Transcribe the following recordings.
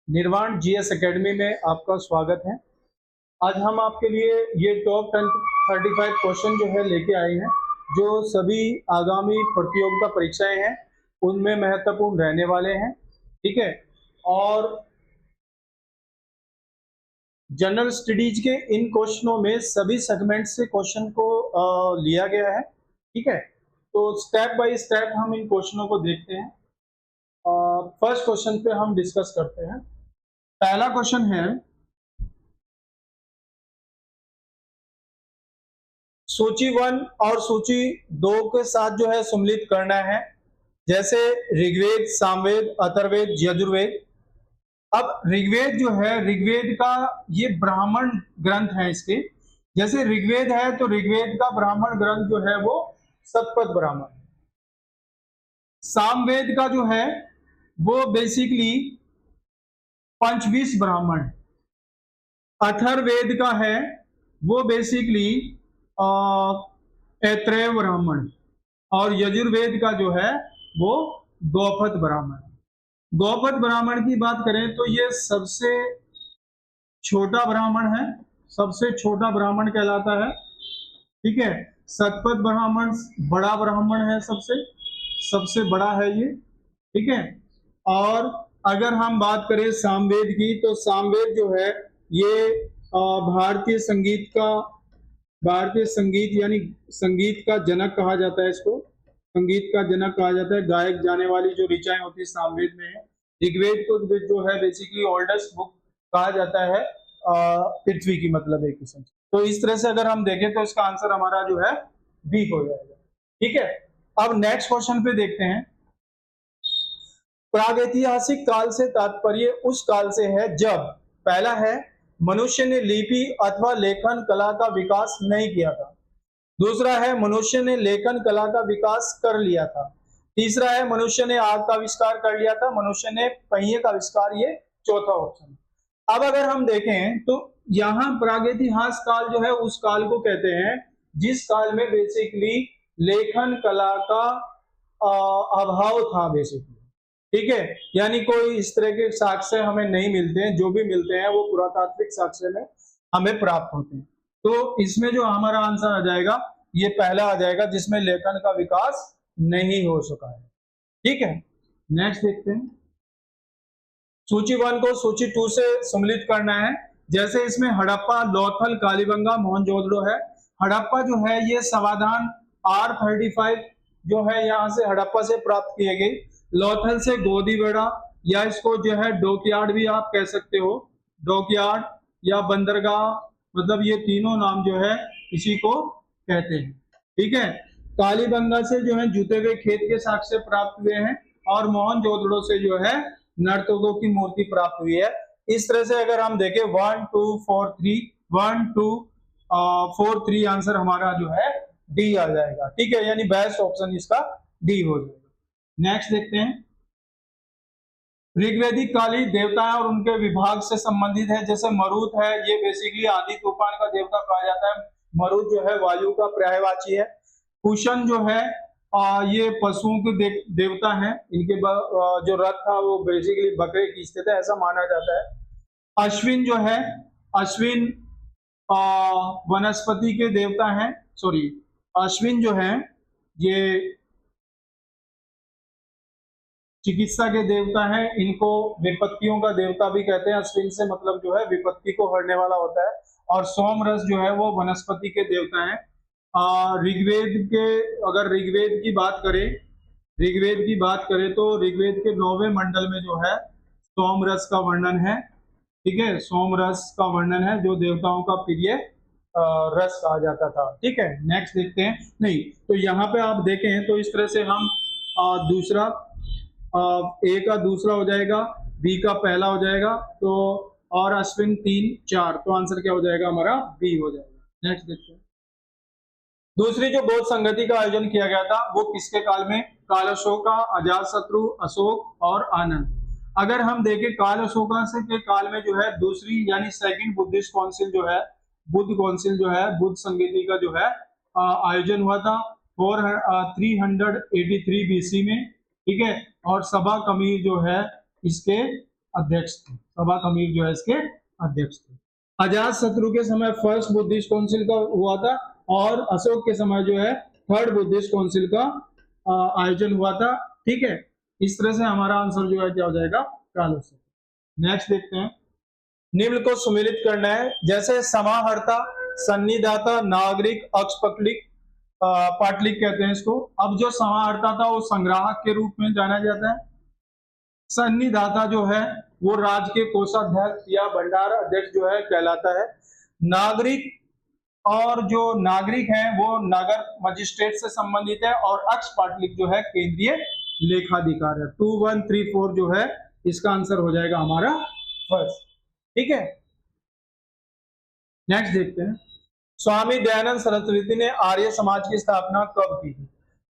निर्वाण GS academy में आपका स्वागत है। आज हम आपके लिए ये टॉप 35 क्वेश्चन जो है लेके आए हैं, जो सभी आगामी प्रतियोगिता परीक्षाएं हैं उनमें महत्वपूर्ण रहने वाले हैं। ठीक है, और जनरल स्टडीज के इन क्वेश्चनों में सभी सेगमेंट से क्वेश्चन को लिया गया है। ठीक है, तो स्टेप बाय स्टेप हम इन क्वेश्चनों को देखते हैं। फर्स्ट क्वेश्चन पे हम डिस्कस करते हैं। पहला क्वेश्चन है, सूची 1 और सूची 2 के साथ जो है सम्मिलित करना है, जैसे ऋग्वेद, सामवेद, अथर्ववेद, यजुर्वेद। अब ऋग्वेद जो है, ऋग्वेद का ये ब्राह्मण ग्रंथ है। इसके जैसे ऋग्वेद है तो ऋग्वेद का ब्राह्मण ग्रंथ जो है वो शतपथ ब्राह्मण। सामवेद का जो है वो बेसिकली पंचवीस ब्राह्मण। अथर्ववेद का है वो बेसिकली ऐत्रेय ब्राह्मण, और यजुर्वेद का जो है वो गौपथ ब्राह्मण। गौपथ ब्राह्मण की बात करें तो ये सबसे छोटा ब्राह्मण है, सबसे छोटा ब्राह्मण कहलाता है। ठीक है, शतपथ ब्राह्मण बड़ा ब्राह्मण है, सबसे बड़ा है ये। ठीक है, और अगर हम बात करें सामवेद की, तो सामवेद जो है ये भारतीय संगीत यानी संगीत का जनक कहा जाता है। इसको संगीत का जनक कहा जाता है। गायक जाने वाली जो ऋचाएं होती है सामवेद में है। ऋग्वेद को जो है बेसिकली ओल्डेस्ट बुक कहा जाता है पृथ्वी की, मतलब एक किस्म से। तो इस तरह से अगर हम देखें तो इसका आंसर हमारा जो है बी हो जाएगा। ठीक है, अब नेक्स्ट क्वेश्चन पे देखते हैं। प्रागैतिहासिक काल से तात्पर्य उस काल से है जब, पहला है, मनुष्य ने लिपि अथवा लेखन कला का विकास नहीं किया था। दूसरा है, मनुष्य ने लेखन कला का विकास कर लिया था। तीसरा है, मनुष्य ने आग का आविष्कार कर लिया था। मनुष्य ने पहिए का आविष्कार, ये चौथा ऑप्शन। अब अगर हम देखें तो यहाँ प्रागैतिहासिक काल जो है उस काल को कहते हैं जिस काल में बेसिकली लेखन कला का अभाव था बेसिकली। ठीक है, यानी कोई इस तरह के साक्ष्य हमें नहीं मिलते हैं, जो भी मिलते हैं वो पुरातात्विक साक्ष्य में हमें प्राप्त होते हैं। तो इसमें जो हमारा आंसर आ जाएगा ये पहला आ जाएगा, जिसमें लेखन का विकास नहीं हो सका है। ठीक है, नेक्स्ट देखते हैं। सूची 1 को सूची 2 से सम्मिलित करना है। जैसे इसमें हड़प्पा, लोथल, कालीबंगा, मोहनजोदड़ो है। हड़प्पा जो है ये समाधान R35 जो है यहाँ से हड़प्पा से प्राप्त किए गए। लोथल से गोदीबेड़ा, या इसको जो है डॉकयार्ड भी आप कह सकते हो, डॉकयार्ड या बंदरगाह, मतलब ये तीनों नाम जो है इसी को कहते हैं। ठीक है, कालीबंगा से जो है जुते हुए खेत के साक्ष्य प्राप्त हुए हैं, और मोहनजोदड़ो से जो है नर्तकों की मूर्ति प्राप्त हुई है। इस तरह से अगर हम देखें 1 2 4 3 1 2 4 3 आंसर हमारा जो है डी आ जाएगा। ठीक है, यानी बेस्ट ऑप्शन इसका डी हो जाएगा। नेक्स्ट देखते हैं। ऋग्वेदिक काली देवता है और उनके विभाग से संबंधित है। जैसे मरुत है, ये बेसिकली आदि तूफान का देवता कहा जाता है। मरुत जो है वायु का पर्यायवाची है। कुशन जो है ये पशुओं के देवता हैं। इनके जो रथ था वो बेसिकली बकरे खींचते थे, ऐसा माना जाता है। अश्विन जो है, अश्विन वनस्पति के देवता हैं। सॉरी, अश्विन जो है ये चिकित्सा के देवता है। इनको विपत्तियों का देवता भी कहते हैं। अश्विन से मतलब जो है विपत्ति को हरने वाला होता है। और सोमरस जो है वो वनस्पति के देवता है। ऋग्वेद के, अगर ऋग्वेद की बात करें तो ऋग्वेद के 9वें मंडल में जो है सोमरस का वर्णन है। ठीक है, सोमरस का वर्णन है, जो देवताओं का प्रिय रस कहा जाता था। ठीक है, नेक्स्ट देखते हैं। नहीं तो यहाँ पे आप देखें तो इस तरह से हम दूसरा ए का दूसरा हो जाएगा, बी का पहला हो जाएगा, तो और अश्विन 3 4, तो आंसर क्या हो जाएगा हमारा बी हो जाएगा। नेक्स्ट देखते हैं। दूसरी जो बौद्ध संगति का आयोजन किया गया था वो किसके काल में? काल अशोका, अजातशत्रु, अशोक और आनंद। अगर हम देखें काल अशोका से के काल में जो है दूसरी यानी सेकंड बुद्धिस्ट काउंसिल जो है, बुद्ध काउंसिल जो है, बुद्ध संगति का जो है आयोजन हुआ था 383 BC में। ठीक है, और सभा कमीर जो है इसके अध्यक्ष थे, सभा खमीर जो है इसके अध्यक्ष थे। अजात शत्रु के समय फर्स्ट बुद्धिस्ट काउंसिल का हुआ था और अशोक के समय जो है थर्ड बुद्धिस्ट काउंसिल का आयोजन हुआ था। ठीक है, इस तरह से हमारा आंसर जो है क्या हो जाएगा, काल हो सकता। नेक्स्ट देखते हैं, निम्न को सुमेलित करना है, जैसे समाहर्ता, सन्निधाता, नागरिक, अक्षपटलिक, पाटलिक कहते हैं इसको। अब जो समाहर्ता था वो संग्राहक के रूप में जाना जाता है। सन्निधाता जो है वो राज्य के कोषाध्यक्ष या भंडार अध्यक्ष जो है कहलाता है। नागरिक, और जो नागरिक है वो नगर मजिस्ट्रेट से संबंधित है। और अक्षपाटलिक जो है केंद्रीय लेखाधिकार है। 2 1 3 4 जो है इसका आंसर हो जाएगा हमारा फर्स्ट। ठीक है, नेक्स्ट देखते हैं, स्वामी दयानंद सरस्वती ने आर्य समाज की स्थापना कब की थी?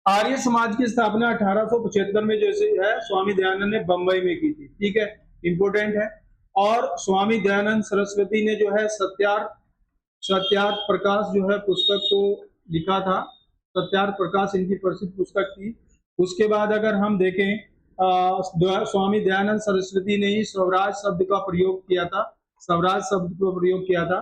आर्य समाज की स्थापना 1875 में जैसे है स्वामी दयानंद ने बंबई में की थी। ठीक है, इंपोर्टेंट है। और स्वामी दयानंद सरस्वती ने जो है सत्यार्थ प्रकाश जो है पुस्तक को लिखा था। सत्यार्थ प्रकाश इनकी प्रसिद्ध पुस्तक थी। उसके बाद अगर हम देखें स्वामी दयानंद सरस्वती ने ही स्वराज शब्द का प्रयोग किया था, स्वराज शब्द का प्रयोग किया था।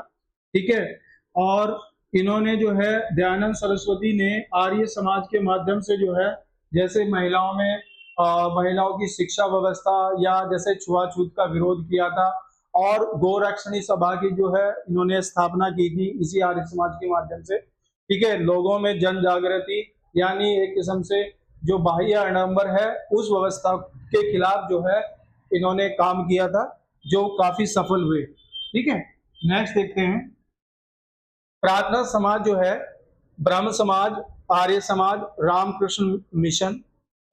ठीक है, और इन्होंने जो है दयानंद सरस्वती ने आर्य समाज के माध्यम से जो है जैसे महिलाओं की शिक्षा व्यवस्था या जैसे छुआछूत का विरोध किया था। और गोरक्षणी सभा की जो है इन्होंने स्थापना की थी इसी आर्य समाज के माध्यम से। ठीक है, लोगों में जन जागृति यानी एक किस्म से जो बाह्य आडंबर है उस व्यवस्था के खिलाफ जो है इन्होंने काम किया था, जो काफी सफल हुए। ठीक है, नेक्स्ट देखते हैं, प्रार्थना समाज जो है ब्रह्म समाज, आर्य समाज, रामकृष्ण मिशन।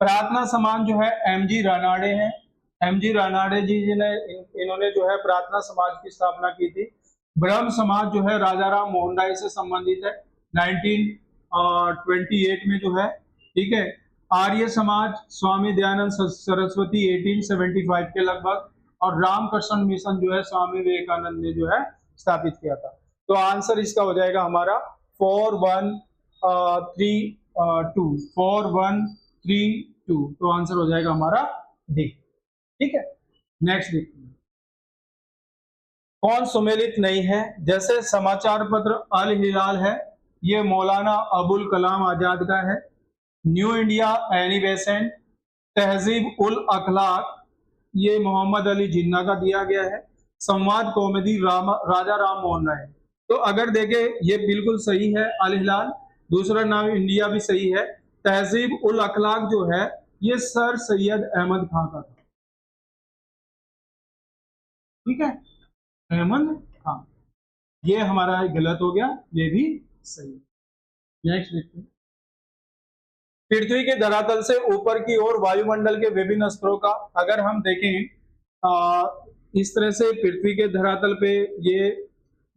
प्रार्थना समाज जो है एमजी रानाडे हैं। एमजी रानाडे जी ने इन्होंने जो है प्रार्थना समाज की स्थापना की थी। ब्रह्म समाज जो है राजा राम मोहन राय से संबंधित है, 1928 में जो है। ठीक है, आर्य समाज स्वामी दयानंद सरस्वती 1875 के लगभग। और रामकृष्ण मिशन जो है स्वामी विवेकानंद ने जो है स्थापित किया था। तो आंसर इसका हो जाएगा हमारा 4 1 3 2, 4 1 3 2। तो आंसर हो जाएगा हमारा डी। ठीक है, नेक्स्ट देखते हैं, कौन सुमेलित नहीं है? जैसे समाचार पत्र अल हिलाल है, ये मौलाना अबुल कलाम आजाद का है। New India Annie Besant. तहजीब उल अखलाक ये मोहम्मद अली जिन्ना का दिया गया है। संवाद कॉमेडी राजा राम मोहन राय। तो अगर देखें ये बिल्कुल सही है अल हिलाल। दूसरा नाम इंडिया भी सही है। तहजीब उल अखलाक जो है ये सर सैयद अहमद खान का था। ठीक है, अहमद खान, ये हमारा गलत हो गया, ये भी सही है। नेक्स्ट देखते हैं, पृथ्वी के धरातल से ऊपर की ओर वायुमंडल के विभिन्न स्तरों का अगर हम देखें इस तरह से पृथ्वी के धरातल पे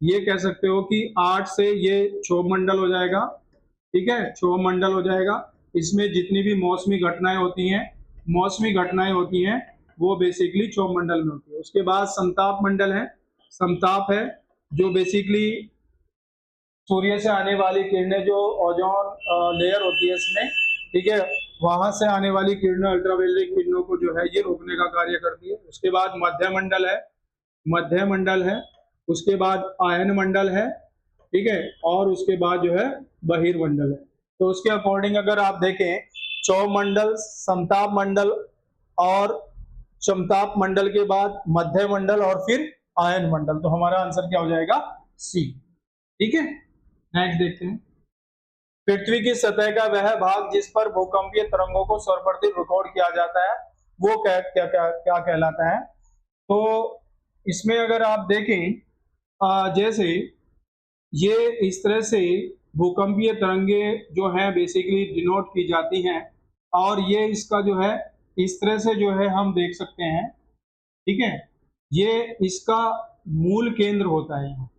ये कह सकते हो कि 8 से ये क्षोभ मंडल हो जाएगा। ठीक है, क्षोभ मंडल हो जाएगा। इसमें जितनी भी मौसमी घटनाएं होती हैं वो बेसिकली क्षोभ मंडल में होती है। उसके बाद संताप मंडल है। संताप है जो बेसिकली सूर्य से आने वाली किरणें जो ओजोन लेयर होती है इसमें, ठीक है, वहां से आने वाली किरणें अल्ट्रावायलेट किरणों को जो है ये रोकने का कार्य करती है। उसके बाद मध्य मंडल है। उसके बाद आयन मंडल है। ठीक है, और उसके बाद जो है बहिर्मंडल है। तो उसके अकॉर्डिंग अगर आप देखें क्षोभ मंडल, समताप मंडल और समताप मंडल के बाद मध्य मंडल और फिर आयन मंडल। तो हमारा आंसर क्या हो जाएगा? सी। ठीक है, नेक्स्ट देखते हैं, पृथ्वी की सतह का वह भाग जिस पर भूकंपीय तरंगों को सर्वप्रथम रिकॉर्ड किया जाता है वो क्या कहलाता है? तो इसमें अगर आप देखें जैसे ये इस तरह से भूकंपीय तरंगे जो है बेसिकली डिनोट की जाती हैं और ये इसका जो है इस तरह से जो है हम देख सकते हैं। ठीक है, ये इसका मूल केंद्र होता है,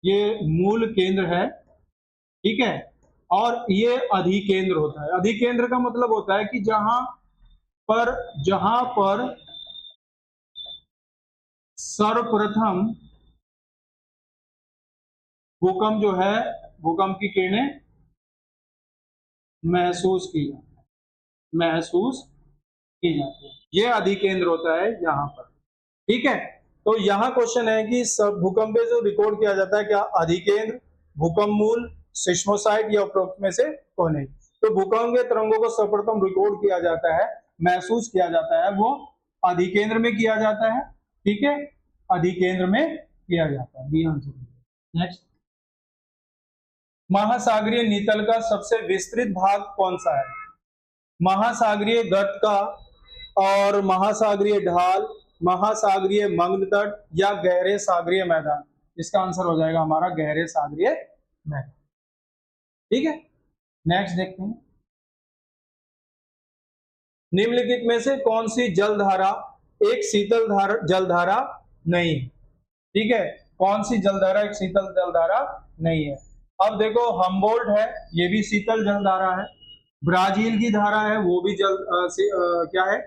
ये मूल केंद्र है। ठीक है, और ये अधिकेंद्र होता है। अधिकेंद्र का मतलब होता है कि जहां पर सर्वप्रथम भूकंप जो है भूकंप की किरणें महसूस की जाती है, ये अधिकेंद्र होता है यहाँ पर। ठीक है। तो यहाँ क्वेश्चन है कि सब भूकंप जो रिकॉर्ड किया जाता है क्या अधिकेंद्र, भूकंप मूल, सिस्मोसाइट या उपरोक्त में से कौन है। तो भूकंप के तरंगों को सर्वप्रथम रिकॉर्ड किया जाता है, महसूस किया जाता है, वो अधिकेंद्र में किया जाता है। ठीक है, अधिकेंद्र में किया जाता है, बी आंसर। नेक्स्ट, महासागरीय नितल का सबसे विस्तृत भाग कौन सा है। महासागरीय गर्त का और महासागरीय ढाल, महासागरीय मंगल तट या गहरे सागरीय मैदान। इसका आंसर हो जाएगा हमारा गहरे सागरीय मैदान। ठीक है, नेक्स्ट देखते हैं, निम्नलिखित में से कौन सी जलधारा एक शीतल जलधारा नहीं है। ठीक है, कौन सी जलधारा एक शीतल जलधारा नहीं है। अब देखो हम्बोल्ट है, ये भी शीतल जलधारा है। ब्राजील की धारा है, वो भी क्या है,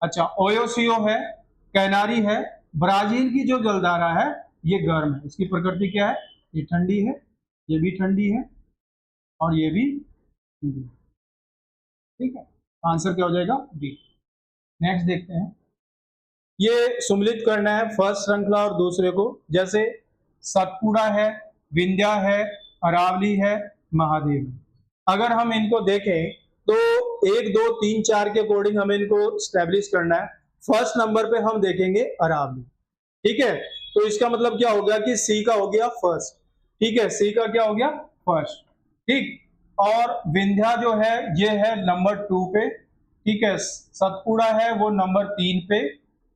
अच्छा ओयोसियो है, कैनारी है। ब्राजील की जो जलधारा है ये गर्म है, इसकी प्रकृति क्या है, ये ठंडी है, ये भी ठंडी है और ये भी ठंडी है। ठीक है, आंसर क्या हो जाएगा, बी। नेक्स्ट देखते हैं, ये सुमिलित करना है फर्स्ट श्रृंखला और दूसरे को, जैसे सतपुड़ा है, विंध्या है, अरावली है, महादेव है। अगर हम इनको देखें तो 1 2 3 4 के अकॉर्डिंग हमें इनको स्टैब्लिश करना है। फर्स्ट नंबर पे हम देखेंगे अरावली। ठीक है, तो इसका मतलब क्या हो गया कि सी का हो गया फर्स्ट। ठीक है, सी का क्या हो गया, फर्स्ट। ठीक, और विंध्या जो है ये है नंबर 2 पे। ठीक है, सतपुड़ा है वो नंबर 3 पे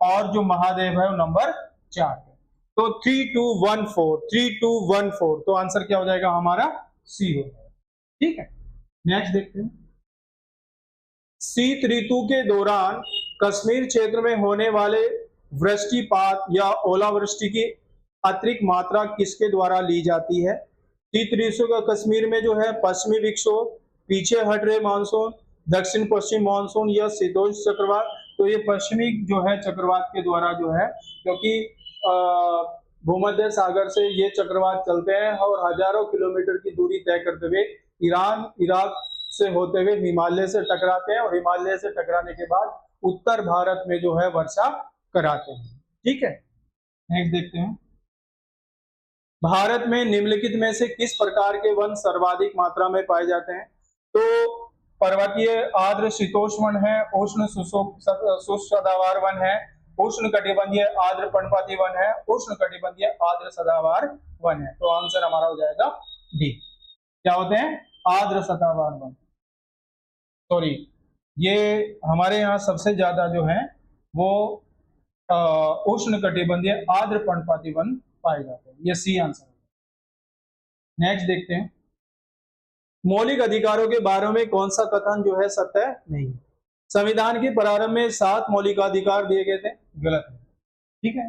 और जो महादेव है वो नंबर 4 पे। तो 3 2 1 4, 3 2 1 4, तो आंसर क्या हो जाएगा हमारा, सी हो जाएगा। ठीक है, नेक्स्ट देखते हैं, शीत ऋतु के दौरान कश्मीर क्षेत्र में होने वाले वृष्टिपात या ओलावृष्टि की अतिरिक्त मात्रा किसके द्वारा ली जाती है। शीत ऋतु का कश्मीर में जो है पश्चिमी विक्षोभ, पीछे हट रहे मानसून, दक्षिण पश्चिम मानसून या शीतोष्ण चक्रवात। तो ये पश्चिमी जो है चक्रवात के द्वारा जो है, क्योंकि भूमध्य सागर से ये चक्रवात चलते हैं और हजारों किलोमीटर की दूरी तय करते हुए ईरान इराक से होते हुए हिमालय से टकराते हैं और हिमालय से टकराने के बाद उत्तर भारत में जो है वर्षा कराते हैं। ठीक है, नेक्स्ट देखते हैं, भारत में निम्नलिखित में से किस प्रकार के वन सर्वाधिक मात्रा में पाए जाते हैं। तो पर्वतीय आर्द्र शीतोष्ण वन है, उष्ण शुष्क सदाबहार वन है, उष्ण कटिबंधीय आर्द्र पर्णपाती वन है, उष्ण कटिबंधीय आर्द्र सदाबहार वन है। तो आंसर हमारा हो जाएगा डी। क्या होते हैं, आर्द्र सदाबहार वन। सॉरी, ये हमारे यहाँ सबसे ज्यादा जो है वो उष्ण कटिबंधीय आर्द्र पर्णपाती वन पाए जाते हैं, ये सी आंसर है। नेक्स्ट देखते हैं, मौलिक अधिकारों के बारे में कौन सा कथन जो है सत्य नहीं है। संविधान के प्रारंभ में 7 मौलिक अधिकार दिए गए थे, गलत है। ठीक है,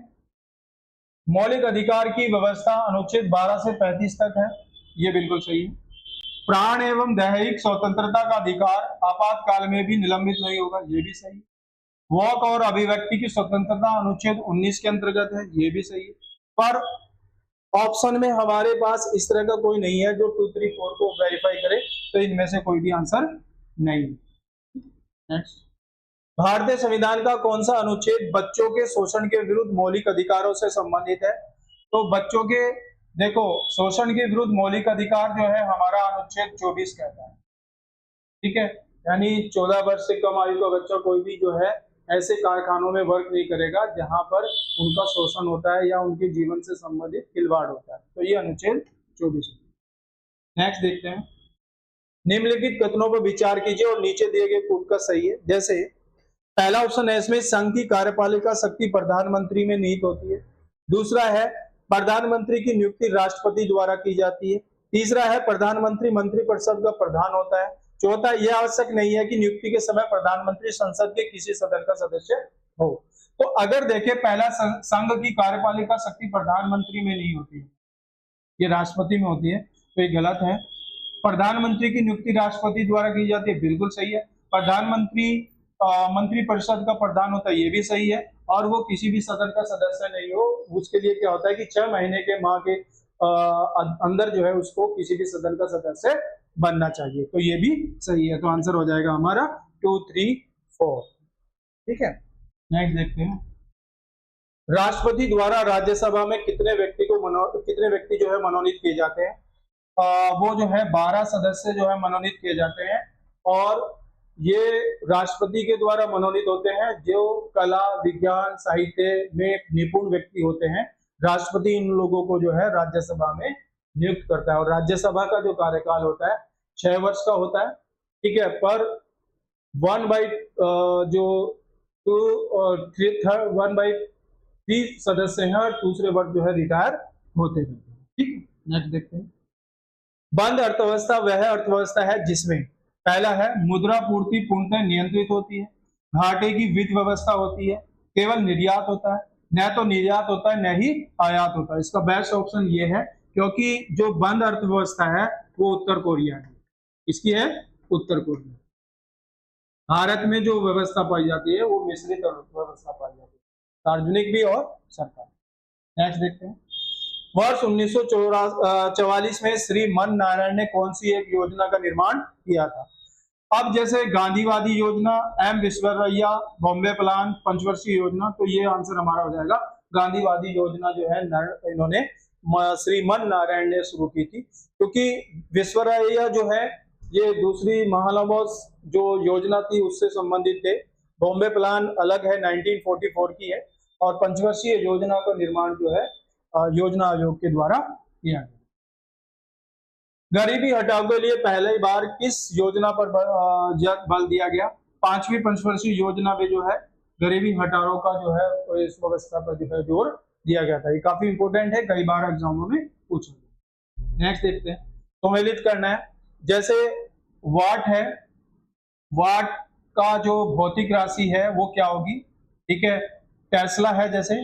मौलिक अधिकार की व्यवस्था अनुच्छेद 12 से 35 तक है, ये बिल्कुल सही है। प्राण एवं दैहिक स्वतंत्रता का अधिकार आपातकाल में भी निलंबित नहीं होगा, ये भी सही है। वाक और अभिव्यक्ति की स्वतंत्रता अनुच्छेद 19 के अंतर्गत है, ये भी सही है। पर ऑप्शन में हमारे पास इस तरह का कोई नहीं है जो 2 3 4 को वेरीफाई करे, तो इनमें से कोई भी आंसर नहीं है। नेक्स्ट, भारतीय संविधान का कौन सा अनुच्छेद बच्चों के शोषण के विरुद्ध मौलिक अधिकारों से संबंधित है। तो बच्चों के देखो शोषण के विरुद्ध मौलिक अधिकार जो है हमारा अनुच्छेद 24 कहता है। ठीक है, यानी 14 वर्ष से कम आयु का बच्चा कोई भी जो है ऐसे कारखानों में वर्क नहीं करेगा जहां पर उनका शोषण होता है या उनके जीवन से संबंधित खिलवाड़ होता है। तो ये अनुच्छेद 24 है। नेक्स्ट देखते हैं, निम्नलिखित कथनों पर विचार कीजिए और नीचे दिए गए कूट का सही है। जैसे पहला ऑप्शन है, इसमें संघ की कार्यपालिका शक्ति प्रधानमंत्री में निहित होती है। दूसरा है, प्रधानमंत्री की नियुक्ति राष्ट्रपति द्वारा की जाती है। तीसरा है, प्रधानमंत्री मंत्रिपरिषद का प्रधान होता है। चौथा, यह आवश्यक नहीं है कि नियुक्ति के समय प्रधानमंत्री संसद के किसी सदन का सदस्य हो। तो अगर देखें, पहला संघ की कार्यपालिका शक्ति प्रधानमंत्री में नहीं होती है, ये राष्ट्रपति में होती है, तो ये गलत है। प्रधानमंत्री की नियुक्ति राष्ट्रपति द्वारा की जाती है, बिल्कुल सही है। प्रधानमंत्री मंत्रिपरिषद का प्रधान होता है, ये भी सही है। और वो किसी भी सदन का सदस्य नहीं हो, उसके लिए क्या होता है कि 6 महीने के माह के अंदर जो है उसको किसी भी सदन का सदस्य बनना चाहिए, तो ये भी सही है। तो आंसर हो जाएगा हमारा 2 3 4। ठीक है, नेक्स्ट देखते हैं, राष्ट्रपति द्वारा राज्यसभा में कितने व्यक्ति जो है मनोनीत किए जाते हैं? वो जो है 12 सदस्य जो है मनोनीत किए जाते हैं, और ये राष्ट्रपति के द्वारा मनोनीत होते हैं जो कला, विज्ञान, साहित्य में निपुण व्यक्ति होते हैं। राष्ट्रपति इन लोगों को जो है राज्यसभा में नियुक्त करता है, और राज्यसभा का जो कार्यकाल होता है 6 वर्ष का होता है, ठीक है। पर 1/3 सदस्य हैं और दूसरे वर्ग जो है रिटायर होते हैं, ठीक है। नेक्स्ट देखते हैं, बंद अर्थव्यवस्था वह अर्थव्यवस्था है जिसमें पहला है मुद्रा पूर्ति पूर्णतः नियंत्रित होती है, घाटे की वित्त व्यवस्था होती है, केवल निर्यात होता है, न तो निर्यात होता है न ही आयात होता है। इसका बेस्ट ऑप्शन ये है, क्योंकि जो बंद अर्थव्यवस्था है वो उत्तर कोरिया है, इसकी है उत्तर कोरिया। भारत में जो व्यवस्था पाई जाती है वो मिश्रित व्यवस्था पाई जाती है, सार्वजनिक भी और सरकारी। नेक्स्ट देखते हैं, वर्ष 1944 में श्री मन नारायण ने कौन सी एक योजना का निर्माण किया था? अब जैसे गांधीवादी योजना, एम विश्वेश्वरैया, बॉम्बे प्लान, पंचवर्षीय योजना, तो ये आंसर हमारा हो जाएगा गांधीवादी योजना जो है इन्होंने श्री मन नारायण ने शुरू की थी, क्योंकि विश्वेश्वरैया जो है ये दूसरी महालनोबिस जो योजना थी उससे संबंधित थे। बॉम्बे प्लान अलग है, 1944 की है, और पंचवर्षीय योजना का निर्माण जो है योजना आयोग के द्वारा किया गया। गरीबी हटाओ के लिए पहली बार किस योजना पर बल दिया गया? 5वीं पंचवर्षीय योजना में जो है गरीबी हटाओ का जो है इस व्यवस्था पर जो है जोर दिया गया था। ये काफी इंपोर्टेंट है, कई बार एग्जामों में पूछा गया। नेक्स्ट देखते हैं, सम्मिलित करना है, जैसे वाट है, वाट का जो भौतिक राशि है वो क्या होगी, ठीक है। टेस्ला है, जैसे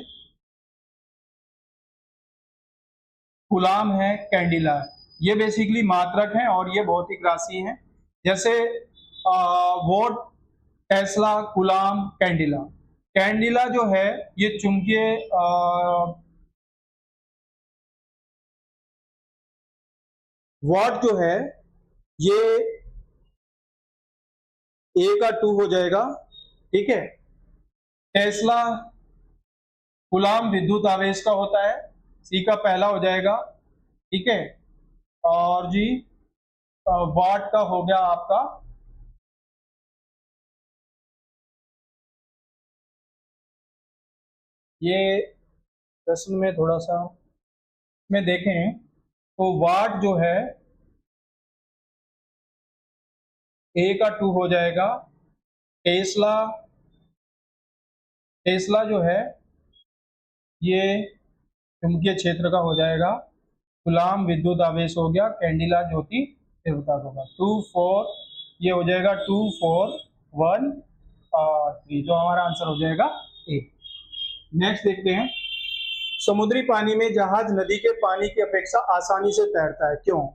कूलाम है, कैंडिला है, ये बेसिकली मात्रक हैं और ये भौतिक राशि हैं। जैसे volt, tesla, coulomb, candela. Candela जो है ये चुंबकीय वॉट जो है ये ए का 2 हो जाएगा, ठीक है। टेस्ला कूलाम विद्युत आवेश का होता है, सी का पहला हो जाएगा, ठीक है। और जी वाट का हो गया आपका ये प्रश्न में थोड़ा सा में देखें तो वाट जो है ए का 2 हो जाएगा। टेस्ला जो है ये चुंबकीय क्षेत्र का हो जाएगा, कूलाम विद्युत आवेश हो गया, कैंडिला ज्योति तीव्रता होगा। 2 4 ये हो जाएगा 2 4 1 3, जो हमारा आंसर हो जाएगा ए। नेक्स्ट देखते हैं, समुद्री पानी में जहाज नदी के पानी की अपेक्षा आसानी से तैरता है, क्यों?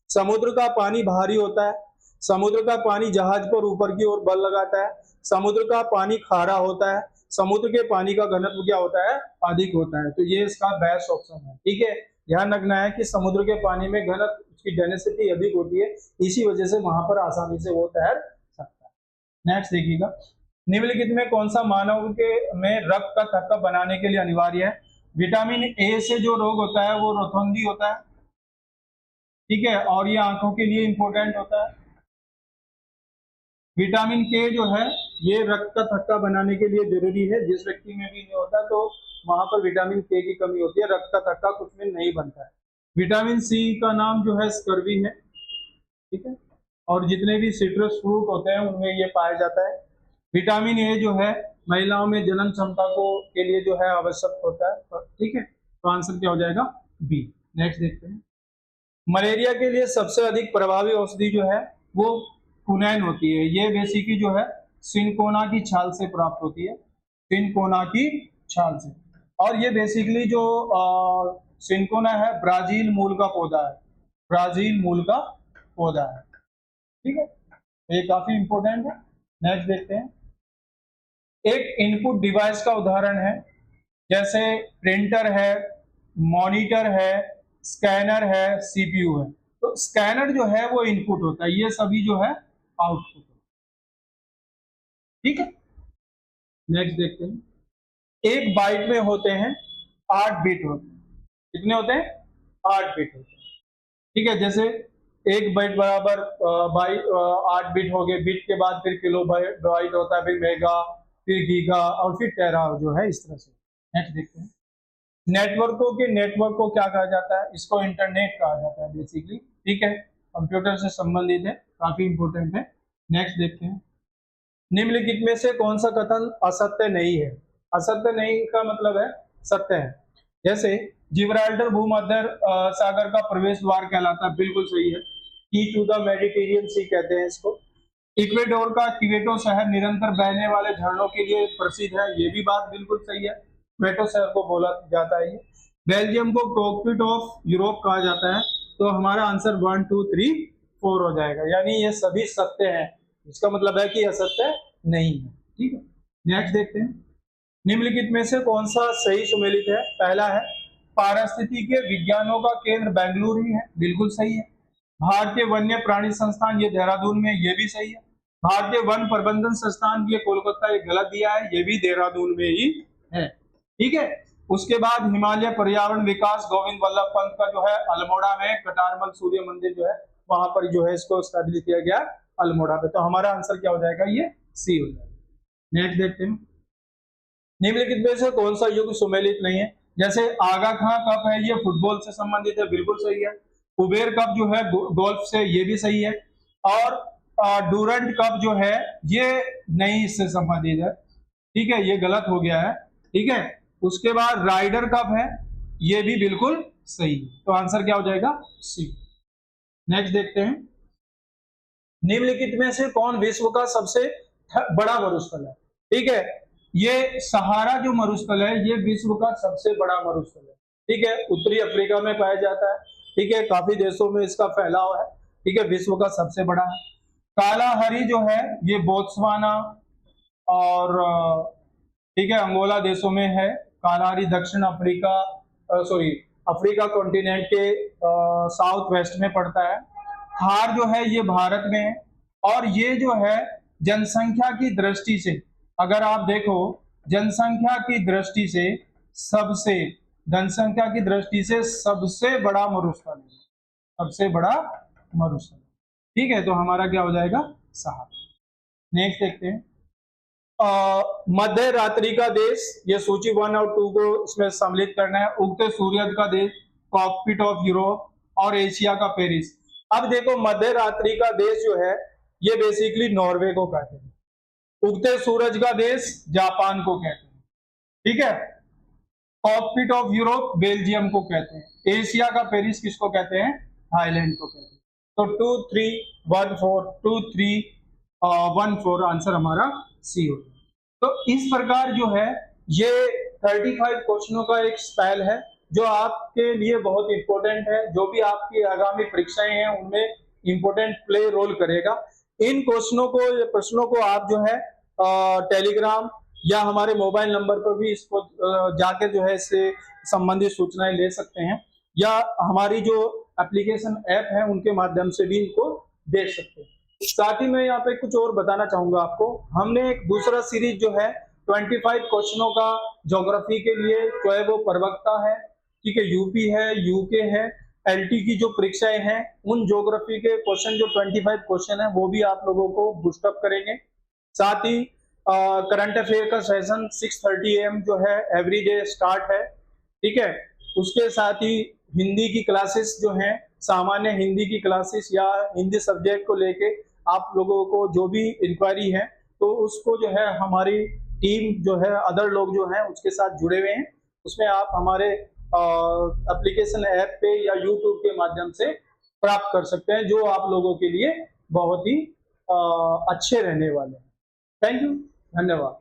समुद्र का पानी भारी होता है, समुद्र का पानी जहाज पर ऊपर की ओर बल लगाता है, समुद्र का पानी खारा होता है, समुद्र के पानी का घनत्व क्या होता है? अधिक होता है। तो ये इसका बेस्ट ऑप्शन है, ठीक है। ध्यान रखना है कि समुद्र के पानी में घनत्व, उसकी डेंसिटी अधिक होती है, इसी वजह से वहां पर आसानी से वो तैर सकता है। नेक्स्ट देखिएगा, निम्नलिखित में कौन सा मानव के में रक्त का थक्का बनाने के लिए अनिवार्य है? विटामिन ए से जो रोग होता है वो रोथोंदी होता है, ठीक है, और ये आंखों के लिए इंपॉर्टेंट होता है। विटामिन के जो है ये रक्त का थक्का बनाने के लिए जरूरी है, जिस व्यक्ति में भी नहीं होता तो वहां पर विटामिन के की कमी होती है, रक्त का थक्का कुछ में नहीं बनता है। विटामिन सी का नाम जो है स्कर्वी है, ठीक है, और जितने भी सिट्रस फ्रूट होते हैं उनमें ये पाया जाता है। विटामिन ए जो है महिलाओं में जनन क्षमता को के लिए जो है आवश्यक होता है, ठीक है, तो आंसर क्या हो जाएगा? बी। नेक्स्ट देखते हैं, मलेरिया के लिए सबसे अधिक प्रभावी औषधि जो है वो क्विनाइन होती है। ये बेसिकली जो है सिनकोना की छाल से प्राप्त होती है, सिनकोना की छाल से, और ये बेसिकली जो सिनकोना है ब्राजील मूल का पौधा है, ब्राजील मूल का पौधा है, ठीक है, तो ये काफी इंपॉर्टेंट है। नेक्स्ट देखते हैं, एक इनपुट डिवाइस का उदाहरण है, जैसे प्रिंटर है, मॉनिटर है, स्कैनर है, सीपीयू है। तो स्कैनर जो है वो इनपुट होता है, ये सभी जो है आउटपुट, ठीक है। नेक्स्ट देखते हैं, एक बाइट में होते हैं 8 बिट होते हैं। कितने होते हैं? 8 बिट होते हैं। ठीक है, जैसे एक बाइट बराबर 8 बिट हो गए, बिट के बाद फिर किलो बाइट होता है, फिर मेगा, फिर गीगा और फिर टेरा जो है, इस तरह से। नेक्स्ट देखते हैं, नेटवर्क को क्या कहा जाता है? इसको इंटरनेट कहा जाता है बेसिकली। ठीक है, कंप्यूटर से संबंधित है, काफी इंपोर्टेंट है। नेक्स्ट देखते हैं, निम्नलिखित में से कौन सा कथन असत्य नहीं है? असत्य नहीं का मतलब है सत्य है। जैसे जिब्राल्टर भूमध्य सागर का प्रवेश द्वार कहलाता है, बिल्कुल सही है। की टू द मेडिटेरियन सी कहते हैं इसको। इक्वेडोर का क्वेटो शहर निरंतर बहने वाले झरनों के लिए प्रसिद्ध है, ये भी बात बिल्कुल सही है, क्वेटो शहर को बोला जाता है ये। बेल्जियम को कॉकपिट ऑफ यूरोप कहा जाता है, तो हमारा आंसर 1 2 3 4 हो जाएगा, यानी ये सभी सत्य है, इसका मतलब है कि असत्य नहीं है। ठीक है, नेक्स्ट देखते हैं, निम्नलिखित में से कौन सा सही सुमेलित है? पहला है पारिस्थितिकी विज्ञानों का केंद्र बेंगलुरु ही है, बिल्कुल सही है। भारतीय वन्य प्राणी संस्थान ये देहरादून में, ये भी सही है। भारतीय वन प्रबंधन संस्थान ये कोलकाता, ये गलत दिया है, ये भी देहरादून में ही है। ठीक है, उसके बाद हिमालय पर्यावरण विकास गोविंद वल्लभ पंत का जो है अल्मोड़ा में कटारमल सूर्य मंदिर जो है वहां पर जो है इसको स्टैब्लिश किया गया अल्मोड़ा पे, तो हमारा आंसर क्या हो जाएगा? ये सी हो जाएगा। नेक्स्ट देखते हैं, निम्नलिखित में से कौन सा युग सुमेलित नहीं है? जैसे आगा खां कप है, ये फुटबॉल से संबंधित है, बिल्कुल सही है। कुबेर कप जो है गोल्फ से, ये भी सही है। और डूरंट कप जो है ये नहीं इससे संबंधित है, ठीक है, ये गलत हो गया है। ठीक है, उसके बाद राइडर कप है, ये भी बिल्कुल सही है, तो आंसर क्या हो जाएगा? सी। नेक्स्ट देखते हैं, निम्नलिखित में से कौन विश्व का सबसे बड़ा मरुस्थल है? ठीक है, ये सहारा जो मरुस्थल है ये विश्व का सबसे बड़ा मरुस्थल है। ठीक है, उत्तरी अफ्रीका में पाया जाता है। ठीक है, काफी देशों में इसका फैलाव है। ठीक है, विश्व का सबसे बड़ा है। कालाहरी जो है ये बोत्सवाना और ठीक है अंगोला देशों में है। कालाहरी दक्षिण अफ्रीका अफ्रीका कॉन्टिनेंट के साउथ वेस्ट में पड़ता है। थार जो है ये भारत में है, और ये जो है जनसंख्या की दृष्टि से, अगर आप देखो जनसंख्या की दृष्टि से सबसे बड़ा मरुस्थल है, सबसे बड़ा मरुस्थल। ठीक है, तो हमारा क्या हो जाएगा? सहारा। नेक्स्ट देखते हैं, मध्य रात्रि का देश, ये सूची 1 और 2 को इसमें सम्मिलित करना है। उगते सूर्य का देश कॉकपिट ऑफ यूरोप, और एशिया का पेरिस। अब देखो मध्य रात्रि का देश जो है ये बेसिकली नॉर्वे को कहते हैं, उगते सूरज का देश जापान को कहते हैं। ठीक है, कॉकपिट ऑफ यूरोप बेल्जियम को कहते हैं, एशिया का पेरिस किसको कहते हैं? थाईलैंड को कहते हैं। तो 2 3 1 4 2 3 1 4 आंसर हमारा सी हो गया। तो इस प्रकार जो है ये 35 क्वेश्चनों का एक स्पेल है जो आपके लिए बहुत इंपॉर्टेंट है, जो भी आपकी आगामी परीक्षाएं हैं उनमें इंपॉर्टेंट प्ले रोल करेगा। इन प्रश्नों को आप जो है टेलीग्राम या हमारे मोबाइल नंबर पर भी इसको जाकर जो है इससे संबंधित सूचनाएं ले सकते हैं, या हमारी जो एप्लीकेशन ऐप है उनके माध्यम से भी इनको देख सकते हैं। साथ ही मैं यहाँ पे कुछ और बताना चाहूंगा आपको, हमने एक दूसरा सीरीज जो है 25 क्वेश्चनों का ज्योग्राफी के लिए जो है वो प्रवक्ता है, ठीक है, यूपी है, यूके है, एलटी की जो परीक्षाएं हैं उन ज्योग्राफी के क्वेश्चन जो 25 क्वेश्चन है वो भी आप लोगों को बूस्टअप करेंगे। साथ ही करंट अफेयर का सेशन 6:30 AM जो है एवरीडे स्टार्ट है। ठीक है, उसके साथ ही हिंदी की क्लासेस जो हैं, सामान्य हिंदी की क्लासेस या हिंदी सब्जेक्ट को लेके आप लोगों को जो भी इंक्वायरी है तो उसको जो है हमारी टीम जो है अदर लोग जो हैं उसके साथ जुड़े हुए हैं, उसमें आप हमारे एप्लीकेशन ऐप पे या यूट्यूब के माध्यम से प्राप्त कर सकते हैं, जो आप लोगों के लिए बहुत ही अच्छे रहने वाले हैं। थैंक यू, धन्यवाद।